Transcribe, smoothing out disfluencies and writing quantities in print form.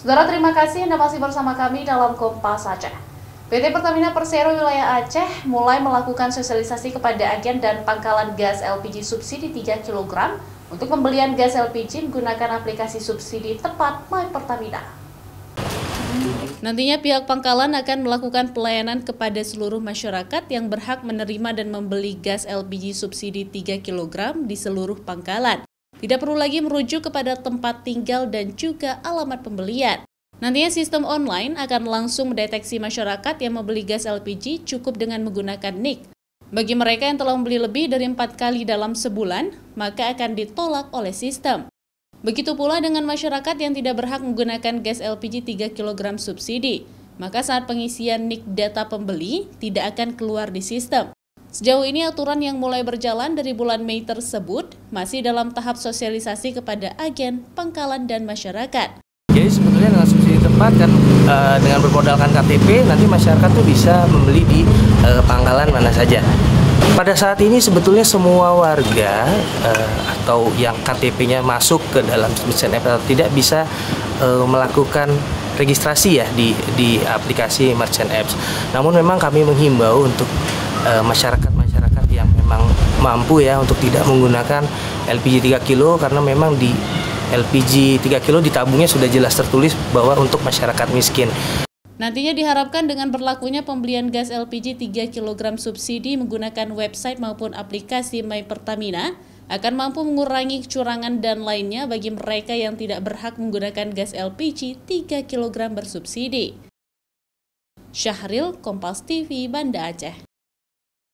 Saudara, terima kasih Anda masih bersama kami dalam Kompas Aceh. PT Pertamina Persero Wilayah Aceh mulai melakukan sosialisasi kepada agen dan pangkalan gas LPG subsidi 3 kg untuk pembelian gas LPG menggunakan aplikasi subsidi tepat My Pertamina. Nantinya pihak pangkalan akan melakukan pelayanan kepada seluruh masyarakat yang berhak menerima dan membeli gas LPG subsidi 3 kg di seluruh pangkalan. Tidak perlu lagi merujuk kepada tempat tinggal dan juga alamat pembelian. Nantinya sistem online akan langsung mendeteksi masyarakat yang membeli gas LPG cukup dengan menggunakan NIK. Bagi mereka yang telah membeli lebih dari 4 kali dalam sebulan, maka akan ditolak oleh sistem. Begitu pula dengan masyarakat yang tidak berhak menggunakan gas LPG 3 kg subsidi, maka saat pengisian NIK data pembeli tidak akan keluar di sistem. Sejauh ini aturan yang mulai berjalan dari bulan Mei tersebut masih dalam tahap sosialisasi kepada agen, pangkalan, dan masyarakat. Jadi sebetulnya dengan subsidi tepat kan dengan bermodalkan KTP nanti masyarakat tuh bisa membeli di pangkalan mana saja. Pada saat ini sebetulnya semua warga atau yang KTP-nya masuk ke dalam Merchant Apps atau tidak bisa melakukan registrasi ya di aplikasi Merchant Apps. Namun memang kami menghimbau untuk masyarakat yang memang mampu ya untuk tidak menggunakan LPG 3 kilo karena memang di LPG 3 kilo di tabungnya sudah jelas tertulis bahwa untuk masyarakat miskin. Nantinya diharapkan dengan berlakunya pembelian gas LPG 3 kg subsidi menggunakan website maupun aplikasi My Pertamina akan mampu mengurangi kecurangan dan lainnya bagi mereka yang tidak berhak menggunakan gas LPG 3 kg bersubsidi. Syahril, Kompas TV, Banda Aceh.